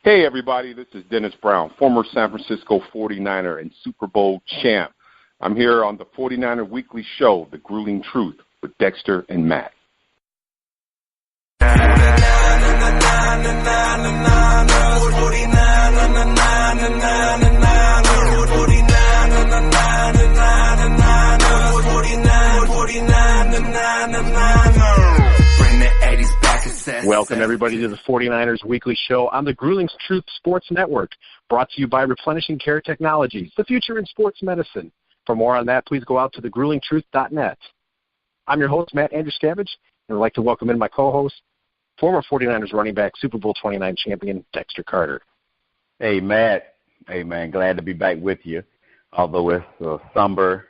Hey, everybody, this is Dennis Brown, former San Francisco 49er and Super Bowl champ. I'm here on the 49er Weekly Show, The Grueling Truth, with Dexter and Matt. Welcome, everybody, to the 49ers Weekly Show on the Grueling Truth Sports Network, brought to you by Replenishing Care Technologies, the future in sports medicine. For more on that, please go out to thegruelingtruth.net. I'm your host, Matt Andruscavage, and I'd like to welcome in my co-host, former 49ers running back, Super Bowl 29 champion, Dexter Carter. Hey, Matt. Hey, man, glad to be back with you, although it's a somber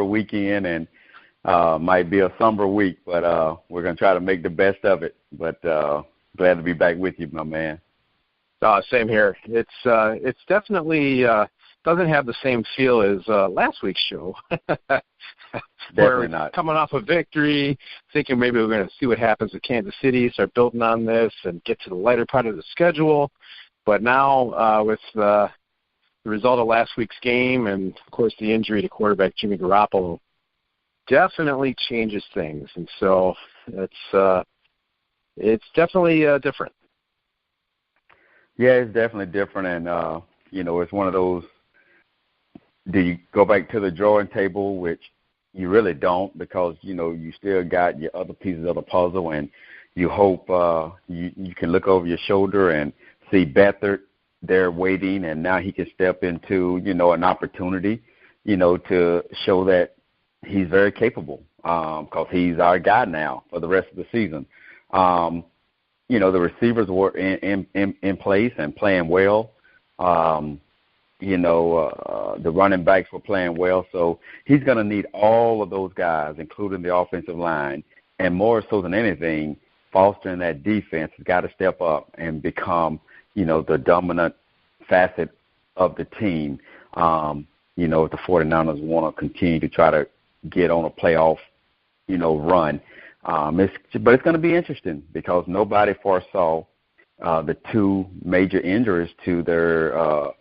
weekend and might be a somber week, but we're going to try to make the best of it. But glad to be back with you, my man. Same here. It's definitely doesn't have the same feel as last week's show. Definitely not. Coming off a victory, thinking maybe we're going to see what happens with Kansas City, start building on this, and get to the lighter part of the schedule. But now with the result of last week's game and, of course, the injury to quarterback Jimmy Garoppolo, definitely changes things, and so it's definitely different. Yeah, it's definitely different, and it's one of those. Do you go back to the drawing table, which you really don't, because you still got your other pieces of the puzzle, and you hope you can look over your shoulder and see Beathard there waiting, and now he can step into an opportunity, to show that he's very capable, because he's our guy now for the rest of the season. The receivers were in place and playing well. The running backs were playing well. So he's going to need all of those guys, including the offensive line, and more so than anything, fostering that defense has got to step up and become, the dominant facet of the team. If the 49ers want to continue to try to get on a playoff, run. But it's going to be interesting because nobody foresaw the two major injuries to their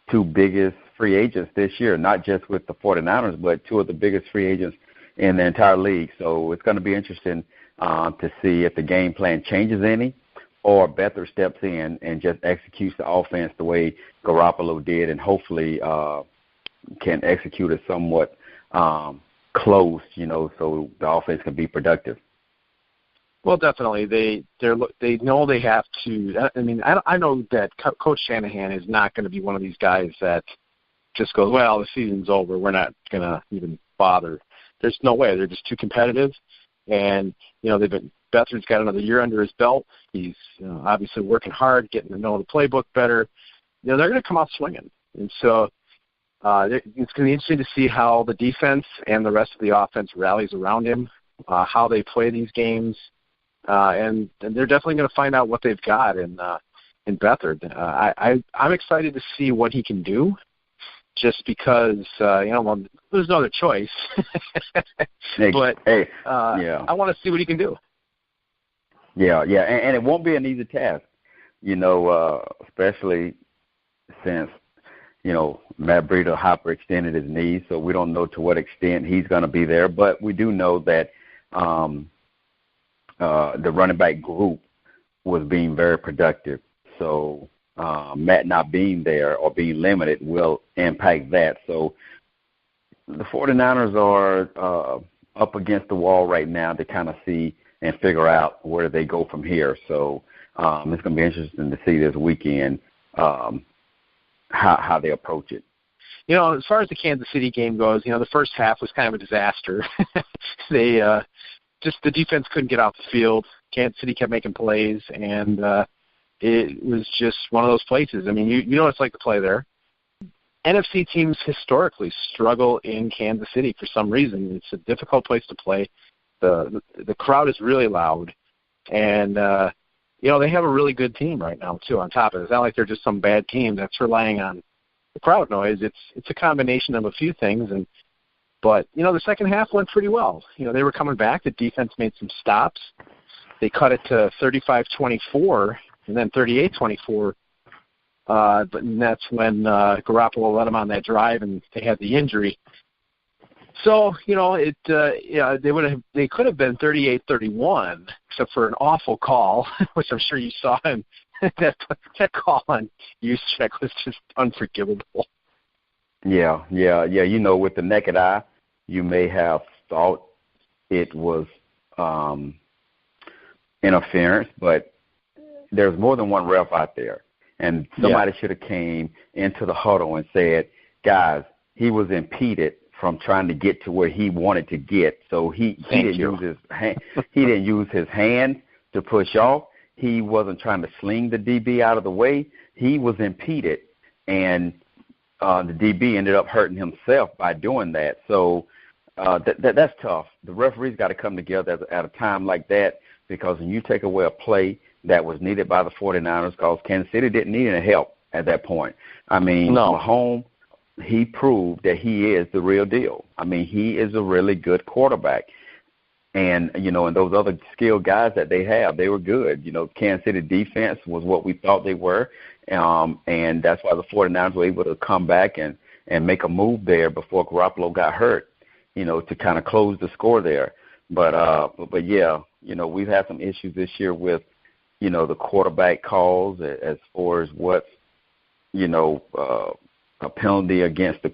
two biggest free agents this year, not just with the 49ers, but two of the biggest free agents in the entire league. So it's going to be interesting to see if the game plan changes any, or Beathard steps in and just executes the offense the way Garoppolo did, and hopefully can execute it somewhat close, so the offense can be productive. Well, definitely. They know they have to. I mean, I know that Coach Shanahan is not going to be one of these guys that just goes, well, the season's over, we're not going to even bother. There's no way. They're just too competitive. And, Beathard's got another year under his belt. He's obviously working hard, getting to know the playbook better. They're going to come out swinging. And so it's going to be interesting to see how the defense and the rest of the offense rallies around him, how they play these games. And they're definitely going to find out what they've got in Beathard. I'm excited to see what he can do, just because there's no other choice. But I want to see what he can do. Yeah, and it won't be an easy task, especially since Matt Breida hyperextended his knee, so we don't know to what extent he's going to be there. But we do know that the running back group was being very productive. So Matt not being there or being limited will impact that. So the 49ers are up against the wall right now to kind of see and figure out where they go from here. So it's going to be interesting to see this weekend how they approach it. As far as the Kansas City game goes, the first half was kind of a disaster. They the defense couldn't get off the field. Kansas City kept making plays, and it was just one of those places. I mean, you know what it's like to play there. NFC teams historically struggle in Kansas City for some reason. It's a difficult place to play. The crowd is really loud, and they have a really good team right now too. On top of it, it's not like they're just some bad team that's relying on the crowd noise. It's a combination of a few things, but the second half went pretty well. They were coming back. The defense made some stops. They cut it to 35-24 and then 38-24. But that's when Garoppolo let him on that drive, and they had the injury. So they could have been 38-31, except for an awful call, which I'm sure you saw. And that call on Juszczyk was just unforgivable. Yeah. With the naked eye, you may have thought it was interference, but there's more than one ref out there. And somebody should have came into the huddle and said, guys, he was impeded from trying to get to where he wanted to get. So he didn't use his hand. He didn't use his hand to push off. He wasn't trying to sling the DB out of the way. He was impeded, and the DB ended up hurting himself by doing that. So that's tough. The referees got to come together at a time like that, because when you take away a play that was needed by the 49ers, because Kansas City didn't need any help at that point. I mean, Mahomes, he proved that he is the real deal. I mean, he is a really good quarterback. And, and those other skilled guys that they have, they were good. Kansas City defense was what we thought they were. And that's why the 49ers were able to come back and make a move there before Garoppolo got hurt, to kind of close the score there. But yeah, we've had some issues this year with, the quarterback calls as far as what's, a penalty against the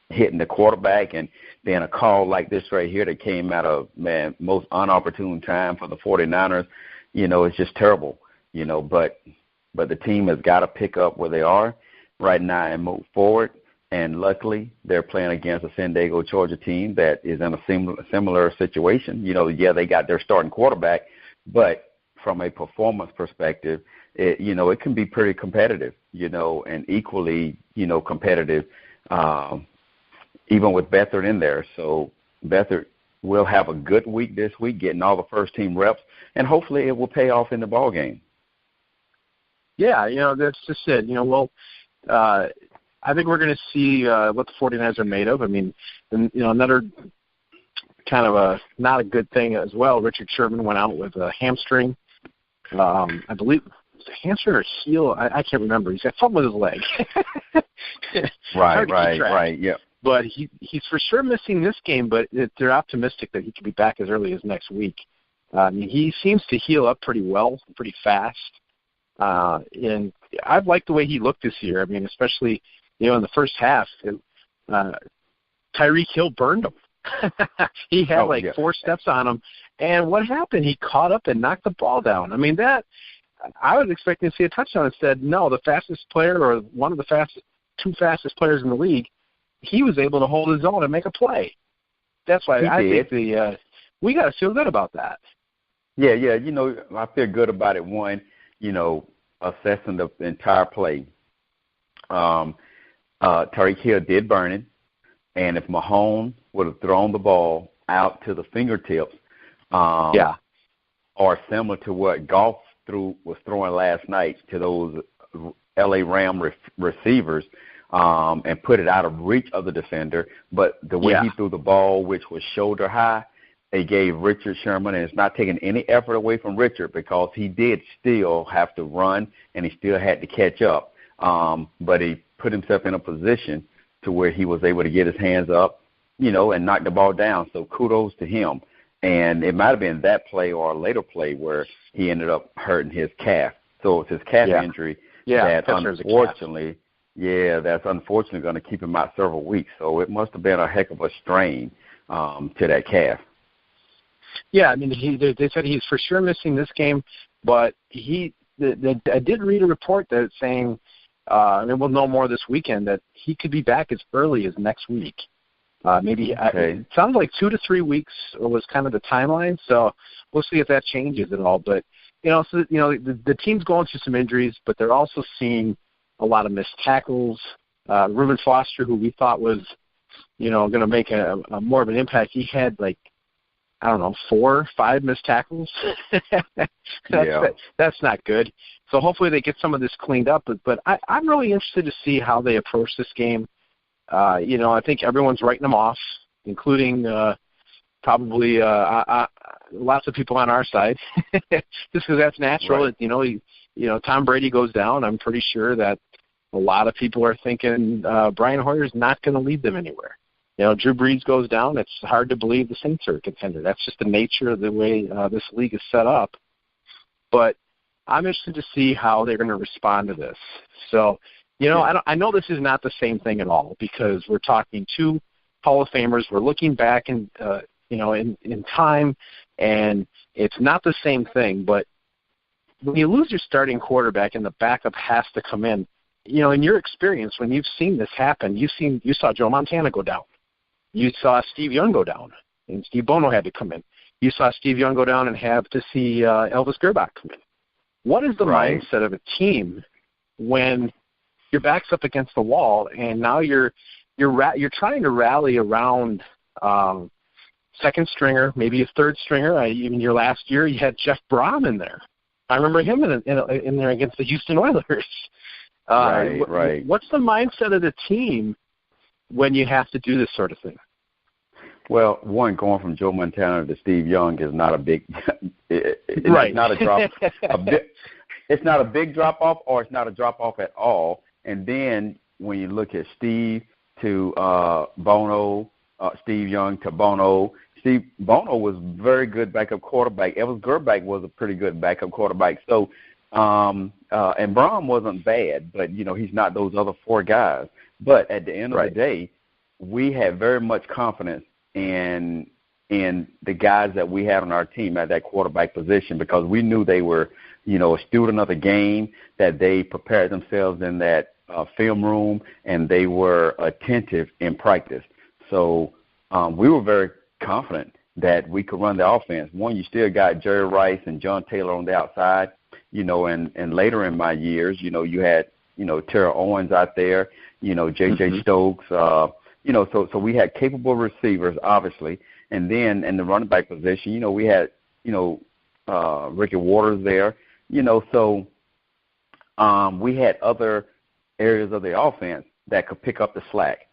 hitting the quarterback, and then a call like this right here that came out of, most inopportune time for the 49ers, it's just terrible, but the team has got to pick up where they are right now and move forward. And luckily, they're playing against a San Diego, Georgia team that is in a similar situation. They got their starting quarterback, but from a performance perspective, it can be pretty competitive, and equally, competitive, even with Beathard in there. So Beathard will have a good week this week, getting all the first-team reps, and hopefully it will pay off in the ball game. Yeah, that's just it. I think we're going to see what the 49ers are made of. I mean, another kind of not a good thing as well. Richard Sherman went out with a hamstring. I believe it was a hamstring or heel. I can't remember. He's got something with his leg. Right. Yeah. But he's for sure missing this game. But they're optimistic that he could be back as early as next week. He seems to heal up pretty well, pretty fast. And I've liked the way he looked this year. I mean, especially in the first half, Tyreek Hill burned him. He had 4 steps on him, and what happened? He caught up and knocked the ball down. I mean, that I was expecting to see a touchdown. Instead, no, the fastest player or one of the two fastest players in the league, he was able to hold his own and make a play. That's why think we got to feel good about that. Yeah. I feel good about it. One, assessing the entire play. Tyreek Hill did burn him, and if Mahomes would have thrown the ball out to the fingertips, or similar to what Goff was throwing last night to those L.A. Ram receivers, and put it out of reach of the defender, but the way he threw the ball, which was shoulder high, it gave Richard Sherman, and it's not taking any effort away from Richard, because he did still have to run and he still had to catch up. But he put himself in a position to where he was able to get his hands up, and knock the ball down. So kudos to him. And it might have been that play or a later play where he ended up hurting his calf. So it's his calf injury that's unfortunately going to keep him out several weeks. So it must have been a heck of a strain to that calf. Yeah, I mean, they said he's for sure missing this game, but I did read a report that's saying, and we'll know more this weekend, that he could be back as early as next week. It sounds like 2 to 3 weeks was kind of the timeline, so we'll see if that changes at all. But, the team's going through some injuries, but they're also seeing a lot of missed tackles. Reuben Foster, who we thought was, going to make a more of an impact, he had 4 or 5 missed tackles. That's not good. So hopefully they get some of this cleaned up. But I'm really interested to see how they approach this game. I think everyone's writing them off, including probably lots of people on our side, just because that's natural. Right. Tom Brady goes down. I'm pretty sure that a lot of people are thinking Brian Hoyer's not going to lead them anywhere. Drew Brees goes down. It's hard to believe the Saints are a contender. That's just the nature of the way this league is set up. But I'm interested to see how they're going to respond to this. So, I know this is not the same thing at all, because we're talking two Hall of Famers. We're looking back in time, and it's not the same thing. But when you lose your starting quarterback and the backup has to come in, in your experience, when you've seen this happen, you saw Joe Montana go down. You saw Steve Young go down, and Steve Bono had to come in. You saw Steve Young go down and have to see Elvis Gerbach come in. What is the mindset of a team when your back's up against the wall and now you're trying to rally around second stringer, maybe a third stringer? Even your last year, you had Jeff Brom in there. I remember him in there against the Houston Oilers. Right. What's the mindset of the team when you have to do this sort of thing? Well, going from Joe Montana to Steve Young is not a big right. It's not a drop. It's not a big drop off, or it's not a drop off at all. And then when you look at Steve to Bono, Steve Young to Bono, Bono was very good backup quarterback. Elvis Gerbach was a pretty good backup quarterback. So, and Brom wasn't bad, but he's not those other four guys. But at the end of the day, we had very much confidence in the guys that we had on our team at that quarterback position, because we knew they were, a student of the game, that they prepared themselves in that film room, and they were attentive in practice. So we were very confident that we could run the offense. One, you still got Jerry Rice and John Taylor on the outside, and later in my years, you had, Terrell Owens out there, J.J. Stokes, so we had capable receivers, obviously. And then in the running back position, we had, Ricky Waters there, so we had other areas of the offense that could pick up the slack.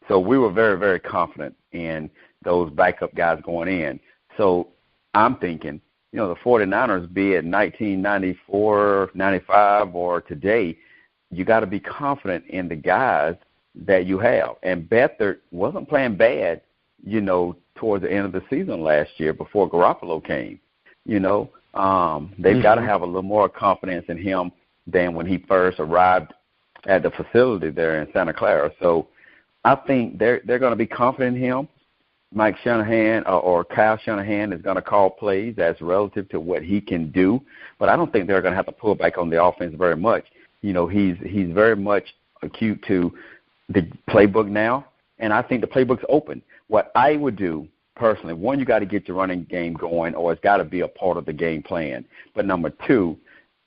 So we were very, very confident in those backup guys going in. So I'm thinking, the 49ers, be it 1994, 95, or today, you got to be confident in the guys that you have. And Beathard wasn't playing bad, towards the end of the season last year before Garoppolo came. They've got to have a little more confidence in him than when he first arrived at the facility there in Santa Clara. So I think they're going to be confident in him. Mike Shanahan or Kyle Shanahan is going to call plays that's relative to what he can do, but I don't think they're going to have to pull back on the offense very much. He's very much acute to the playbook now, and I think the playbook's open. What I would do personally, one, you got to get your running game going, or it's got to be a part of the game plan. But number two,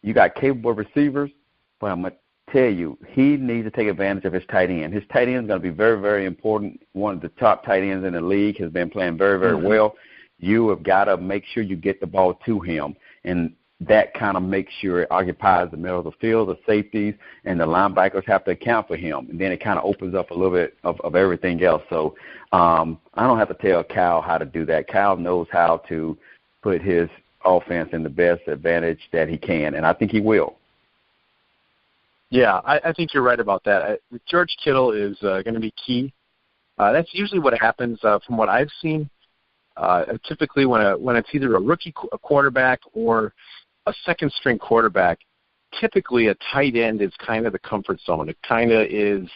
you got capable receivers, but I'm going to tell you, he needs to take advantage of his tight end. His tight end is going to be very, very important. One of the top tight ends in the league, has been playing very, very well. You have got to make sure you get the ball to him, and that kind of makes sure it occupies the middle of the field. The safeties and the linebackers have to account for him, and then it kind of opens up a little bit of everything else. So I don't have to tell Kyle how to do that. Kyle knows how to put his offense in the best advantage that he can, and I think he will. Yeah, I think you're right about that. George Kittle is going to be key. That's usually what happens from what I've seen. Typically, when it's either a rookie quarterback or a second-string quarterback, typically a tight end is kind of the comfort zone. It kind of is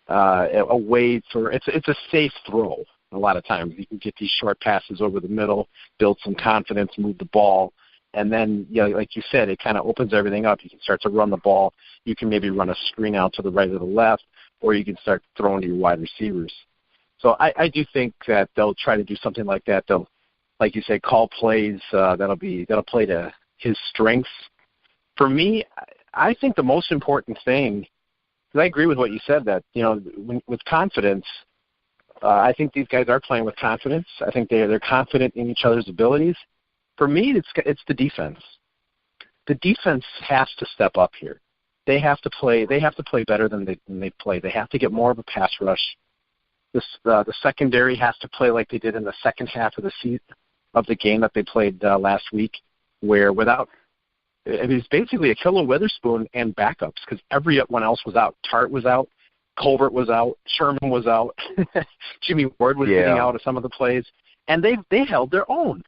a way for it's a safe throw. A lot of times you can get these short passes over the middle, build some confidence, move the ball. And then, like you said, it kind of opens everything up. You can start to run the ball. You can maybe run a screen out to the right or the left, or you can start throwing to your wide receivers. So I do think that they'll try to do something like that. They'll, like you say, call plays that'll play to his strengths. For me, I think the most important thing, because I agree with what you said, that with confidence, I think these guys are playing with confidence. I think they're confident in each other's abilities. For me, it's the defense. The defense has to step up here. They have to play better than they play. They have to get more of a pass rush. the secondary has to play like they did in the second half of the game that they played last week, where it was basically Achillo Witherspoon and backups because everyone else was out. Tart was out. Colbert was out. Sherman was out. Jimmy Ward was sitting out of some of the plays. And they held their own.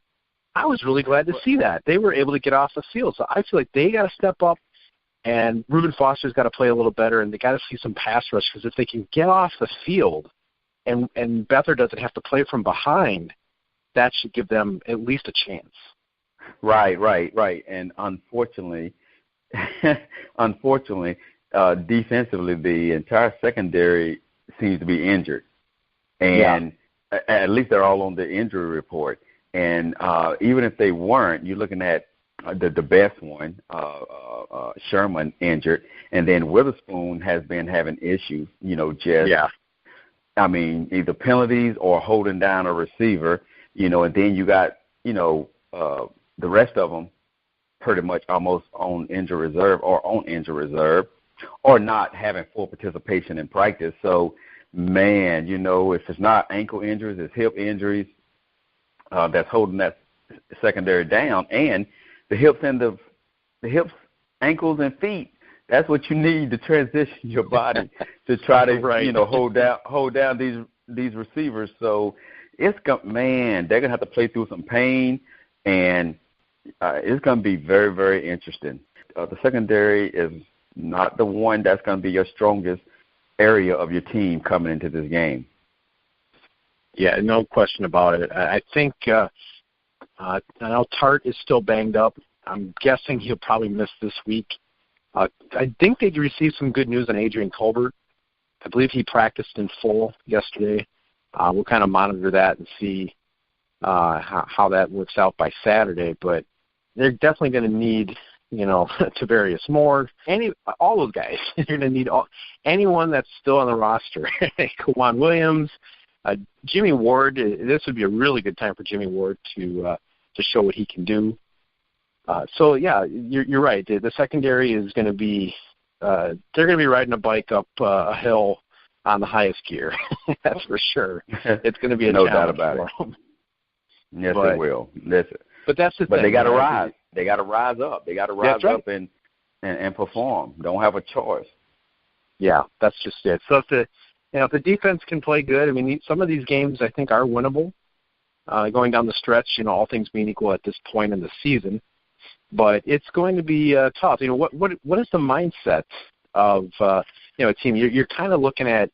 I was really glad to see that. They were able to get off the field. So I feel like they got to step up, and Reuben Foster's got to play a little better, and they got to see some pass rush because if they can get off the field and Beathard doesn't have to play from behind, that should give them at least a chance. Right. And unfortunately, defensively, the entire secondary seems to be injured. And at least they're all on the injury report. And even if they weren't, you're looking at the best one, Sherman, injured. And then Witherspoon has been having issues, I mean, either penalties or holding down a receiver, and then you got, the rest of them pretty much almost on injury reserve or not having full participation in practice. So, man, if it's not ankle injuries, it's hip injuries that's holding that secondary down. And the hips, ankles, and feet, that's what you need to transition your body to try to, hold down these receivers. So they're going to have to play through some pain, and it's going to be very, very interesting. The secondary is not the one that's going to be your strongest area of your team coming into this game. Yeah, no question about it. I think I know Tart is still banged up. I'm guessing he'll probably miss this week. I think they received some good news on Adrian Colbert. I believe he practiced in full yesterday. We'll kind of monitor that and see how that works out by Saturday. But they're definitely going to need, Tavarius Moore, all those guys. They're going to need anyone that's still on the roster. Kwan Williams, Jimmy Ward. This would be a really good time for Jimmy Ward to show what he can do. You're right. The secondary is going to be they're going to be riding a bike up a hill on the highest gear. That's for sure. It's going to be a no challenge doubt about for them. Yes, it will. But that's the thing. But they got to rise. They got to rise up. They got to rise up and perform. Don't have a choice. Yeah, that's just it. So if the defense can play good, I mean, some of these games I think are winnable going down the stretch. All things being equal at this point in the season, but it's going to be tough. What is the mindset of a team? You're kind of looking at,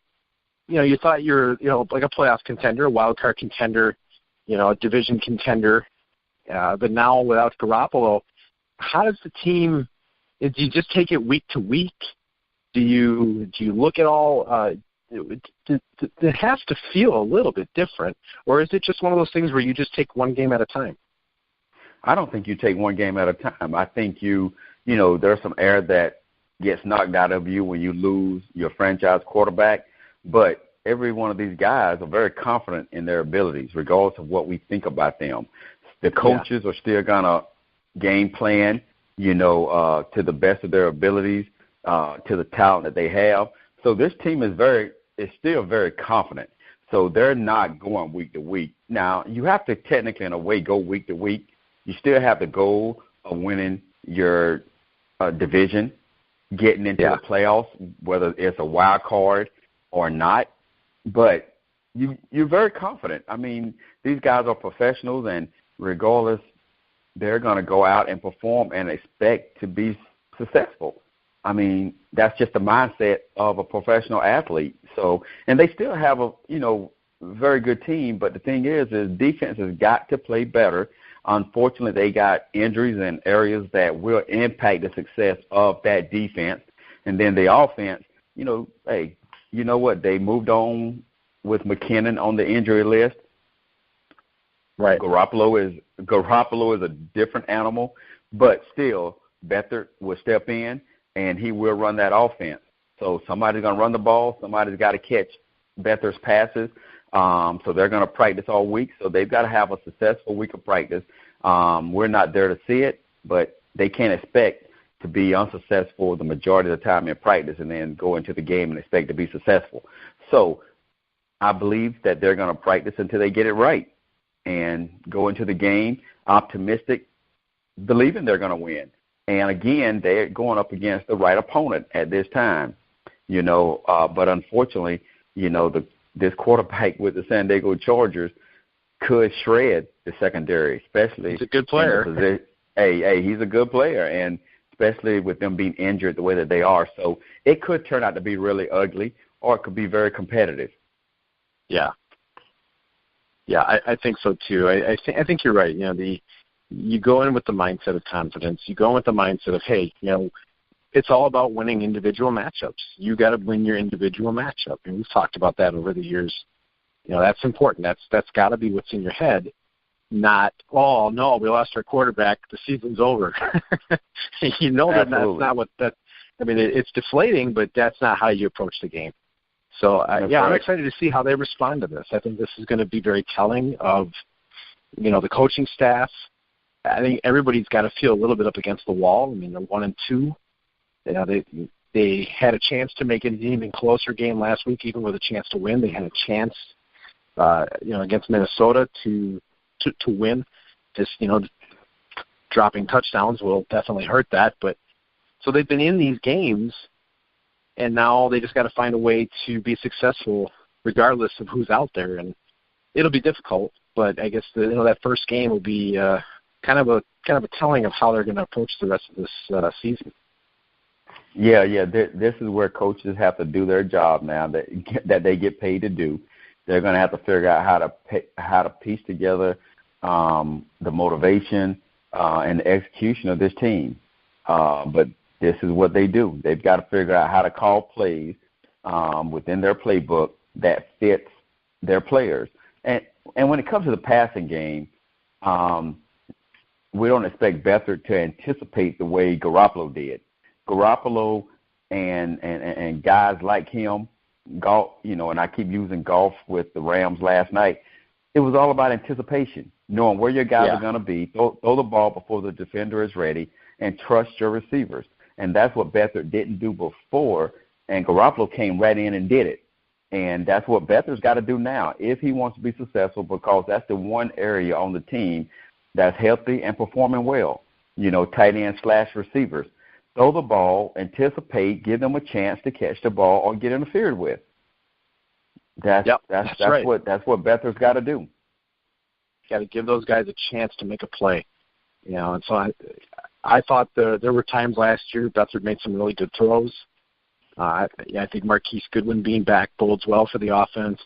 you thought you're like a playoff contender, a wild card contender, a division contender. But now without Garoppolo, how does the team? Do you just take it week to week? Do you look at all? It has to feel a little bit different, or is it just one of those things where you just take one game at a time? I don't think you take one game at a time. I think there's some air that gets knocked out of you when you lose your franchise quarterback, but every one of these guys are very confident in their abilities, regardless of what we think about them. The coaches are still going to game plan, to the best of their abilities, to the talent that they have. So this team is still very confident. So they're not going week to week. Now, you have to technically, in a way, go week to week. You still have the goal of winning your division, getting into the playoffs, whether it's a wild card or not. But you're very confident. I mean, these guys are professionals, and regardless, they're going to go out and perform and expect to be successful. I mean, that's just the mindset of a professional athlete. So, and they still have a, very good team, but the thing is defense has got to play better. Unfortunately, they got injuries in areas that will impact the success of that defense. And then the offense, hey, you know what? They moved on with McKinnon on the injury list. Right. Garoppolo is a different animal, but still, Beathard will step in, and he will run that offense. So somebody's going to run the ball. Somebody's got to catch Beathard's passes. So they're going to practice all week. So they've got to have a successful week of practice. We're not there to see it, but they can't expect to be unsuccessful the majority of the time in practice and then go into the game and expect to be successful. So I believe that they're going to practice until they get it right and go into the game optimistic, believing they're going to win. And, again, they're going up against the right opponent at this time, but unfortunately, this quarterback with the San Diego Chargers could shred the secondary, especially. He's a good player. Hey, he's a good player, and especially with them being injured the way that they are. So it could turn out to be really ugly, or it could be very competitive. Yeah. Yeah, I think so too. I think you're right. You go in with the mindset of confidence. You go in with the mindset of, hey, it's all about winning individual matchups. You got to win your individual matchup, and we've talked about that over the years. That's important. That's got to be what's in your head. Not, oh no, we lost our quarterback, the season's over. That's not what that. I mean, it's deflating, but that's not how you approach the game. So right. I'm excited to see how they respond to this. I think this is going to be very telling of, the coaching staff. I think everybody's got to feel a little bit up against the wall. I mean, they're 1-2. They had a chance to make it an even closer game last week, even with a chance to win. They had a chance, against Minnesota to win. Just, dropping touchdowns will definitely hurt that. But so they've been in these games, and now they just got to find a way to be successful regardless of who's out there. And it'll be difficult, but I guess that first game will be kind of a telling of how they're going to approach the rest of this season. Yeah. This is where coaches have to do their job now that they get paid to do. They're going to have to figure out how to piece together the motivation and the execution of this team. But this is what they do. They've got to figure out how to call plays within their playbook that fits their players. And when it comes to the passing game, we don't expect Beathard to anticipate the way Garoppolo did. Garoppolo and guys like him, golf, and I keep using golf with the Rams last night. It was all about anticipation, knowing where your guys are going to be, throw the ball before the defender is ready, and trust your receivers. And that's what Beathard didn't do before, and Garoppolo came right in and did it. And that's what Beathard's got to do now if he wants to be successful, because that's the one area on the team that's healthy and performing well, tight end / receivers. Throw the ball, anticipate, give them a chance to catch the ball or get interfered with. That's right. That's what Beathard's got to do. Got to give those guys a chance to make a play. And so I thought there were times last year Beathard made some really good throws. I think Marquise Goodwin being back bodes well for the offense.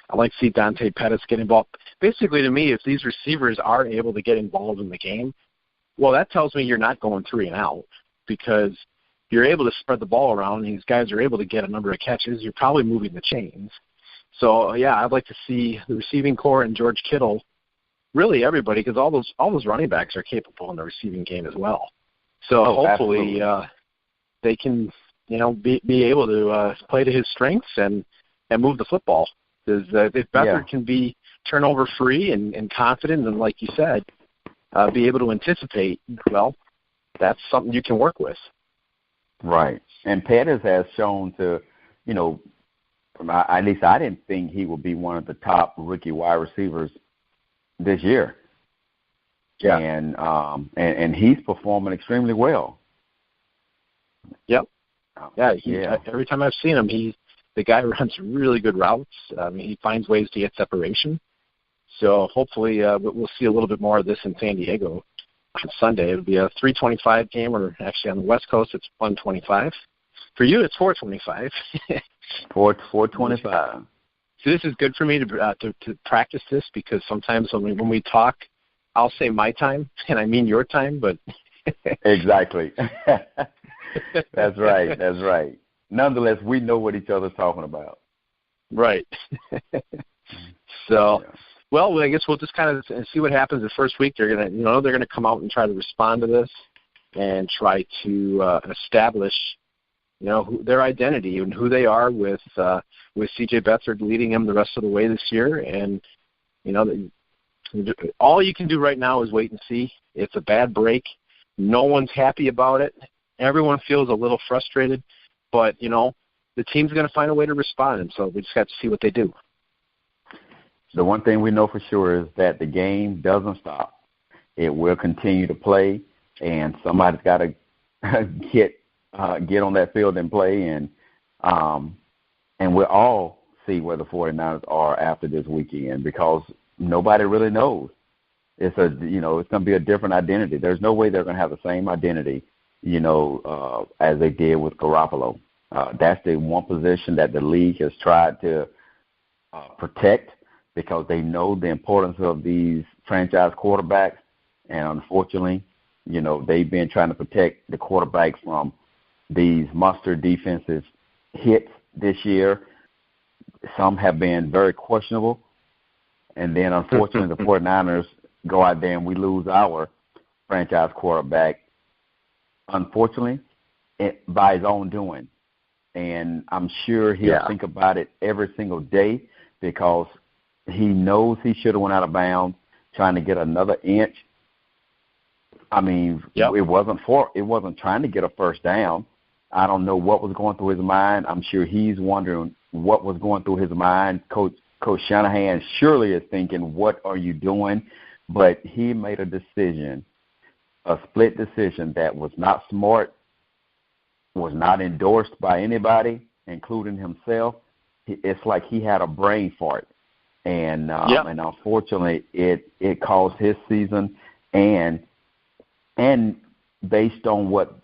I like to see Dante Pettis get involved. Basically, to me, if these receivers are able to get involved in the game, well, that tells me you're not going 3 and out, because you're able to spread the ball around, and these guys are able to get a number of catches. You're probably moving the chains. So, I'd like to see the receiving core and George Kittle, really everybody, because all those running backs are capable in the receiving game as well. So hopefully they can, be able to play to his strengths and move the football. Because if Beathard can be turnover-free and confident, and like you said, be able to anticipate, well, that's something you can work with. Right. And Pettis has shown to, at least I didn't think he would be one of the top rookie wide receivers this year. Yeah. And he's performing extremely well. Yep. Every time I've seen him, the guy runs really good routes. He finds ways to get separation. So hopefully we'll see a little bit more of this in San Diego on Sunday. It'll be a 3:25 game, or actually on the West Coast it's 1:25. For you, it's 4:25. 4:25. So this is good for me to practice this, because sometimes when we talk, I'll say my time, and I mean your time, but exactly. That's right. Nonetheless, we know what each other's talking about. Right. So, well, I guess we'll just kind of see what happens the first week. They're gonna come out and try to respond to this and try to establish, their identity and who they are with C.J. Beathard leading them the rest of the way this year. And all you can do right now is wait and see. It's a bad break. No one's happy about it. Everyone feels a little frustrated, but the team's going to find a way to respond, and so we just have to see what they do. the one thing we know for sure is that the game doesn't stop. It will continue to play, and somebody's got to get on that field and play, and we'll all see where the 49ers are after this weekend, because nobody really knows. It's going to be a different identity. There's no way they're going to have the same identity, as they did with Garoppolo. That's the one position that the league has tried to protect, because they know the importance of these franchise quarterbacks. And unfortunately, they've been trying to protect the quarterback from these monster defensive hits this year. Some have been very questionable. And then, unfortunately, the 49ers go out there and we lose our franchise quarterback, unfortunately, by his own doing. And I'm sure he'll think about it every single day, because he knows he should have went out of bounds trying to get another inch. I mean, it wasn't trying to get a first down. I don't know what was going through his mind. I'm sure he's wondering what was going through his mind. Coach Shanahan surely is thinking, what are you doing? But he made a decision, a split decision that was not smart, was not endorsed by anybody, including himself. It's like he had a brain fart. And unfortunately, it caused his season, and based on what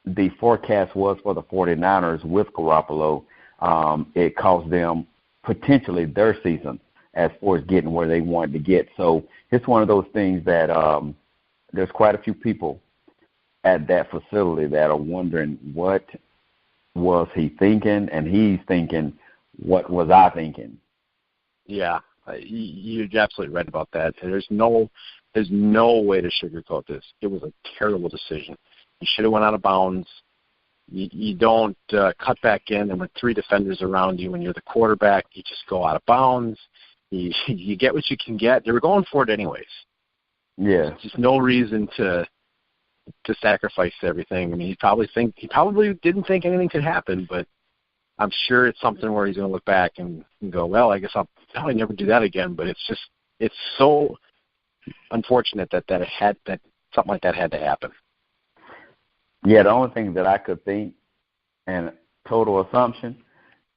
the forecast was for the 49ers with Garoppolo, it caused them potentially their season as far as getting where they wanted to get. So it's one of those things that there's quite a few people at that facility that are wondering, what was he thinking? And he's thinking, what was I thinking? Yeah, you're absolutely right about that. There's no way to sugarcoat this. It was a terrible decision. You should have went out of bounds. You don't cut back in, and with three defenders around you when you're the quarterback, you just go out of bounds. You get what you can get. They were going for it anyways. Yeah. There's just no reason to sacrifice everything. I mean, he probably didn't think anything could happen, but I'm sure it's something where he's going to look back and go, well, I guess I'll probably never do that again. But it's so unfortunate that something like that had to happen. Yeah, the only thing that I could think, and total assumption,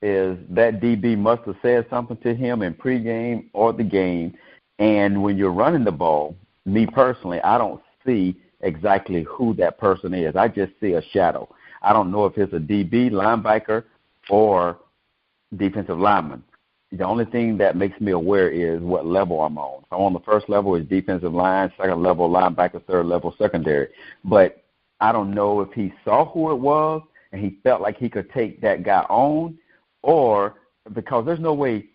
is that DB must have said something to him in pregame or the game. And when you're running the ball, me personally, I don't see exactly who that person is. I just see a shadow. I don't know if it's a DB, linebacker, or defensive lineman. The only thing that makes me aware is what level I'm on. So on the first level is defensive line, second level linebacker, third level secondary. But I don't know if he saw who it was and he felt like he could take that guy on, or because there's no way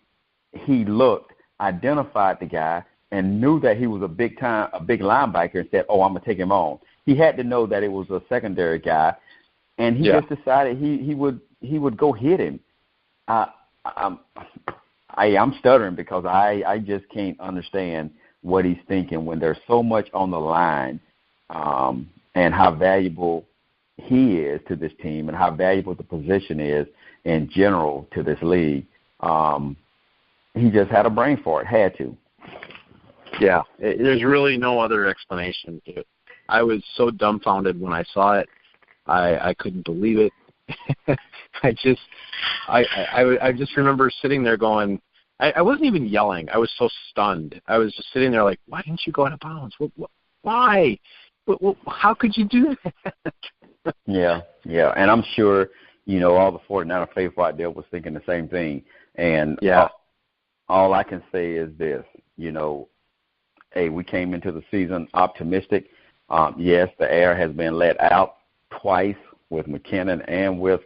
he looked, identified the guy, and knew that he was a big linebacker and said, I'm going to take him on. He had to know that it was a secondary guy, and he just decided he would go hit him. I'm stuttering because I just can't understand what he's thinking when there's so much on the line, and how valuable he is to this team and how valuable the position is in general to this league. He just had a brain fart, had to. Yeah, there's really no other explanation to it. I was so dumbfounded when I saw it. I couldn't believe it. I just remember sitting there going, I wasn't even yelling. I was so stunned. I was just sitting there like, why didn't you go out of bounds? Why? How could you do that? Yeah, and I'm sure, all the 49er faithful out there was thinking the same thing. And all I can say is this, hey, we came into the season optimistic. Yes, the air has been let out twice with McKinnon and with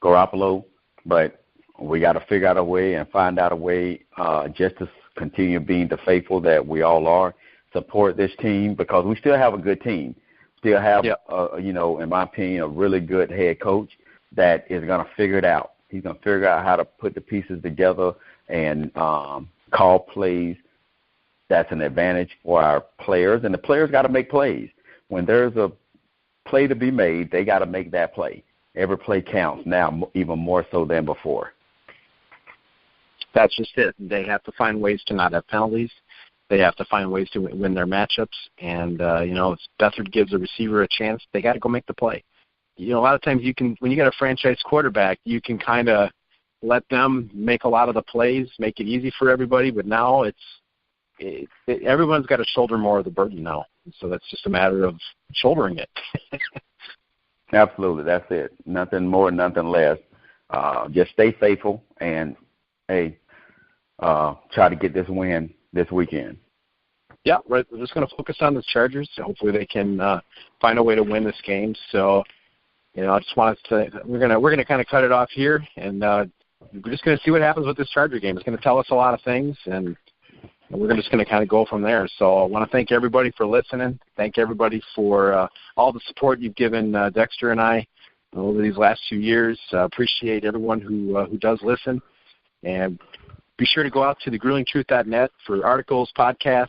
Garoppolo, but we got to figure out a way and find out a way just to continue being the faithful that we all are, support this team, because we still have a good team. Still have, in my opinion, a really good head coach that is going to figure it out. He's going to figure out how to put the pieces together and call plays. That's an advantage for our players, and the players got to make plays. When there's a play to be made, they got to make that play. Every play counts now, even more so than before. That's just it. They have to find ways to not have penalties. They have to find ways to win their matchups. And, if Beathard gives a receiver a chance, they got to go make the play. A lot of times when you got a franchise quarterback, you can kind of let them make a lot of the plays, make it easy for everybody. But now everyone's got to shoulder more of the burden now. So that's just a matter of shouldering it. Absolutely. That's it. Nothing more, nothing less. Just stay faithful and, try to get this win this weekend. Yeah, right. We're just going to focus on the Chargers. Hopefully they can find a way to win this game. So, I just wanted to we're gonna kind of cut it off here, and we're just going to see what happens with this Charger game. It's going to tell us a lot of things, and we're just going to kind of go from there. So I want to thank everybody for listening. Thank everybody for all the support you've given Dexter and I over these last 2 years. Appreciate everyone who does listen, and be sure to go out to thegruelingtruth.net for articles, podcasts,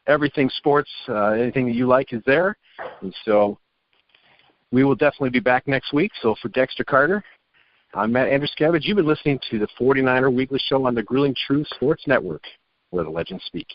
everything sports, anything that you like is there. And so we will definitely be back next week. So for Dexter Carter, I'm Matt Andruscavage. You've been listening to the 49er Weekly Show on the Grueling Truth Sports Network, where the legends speak.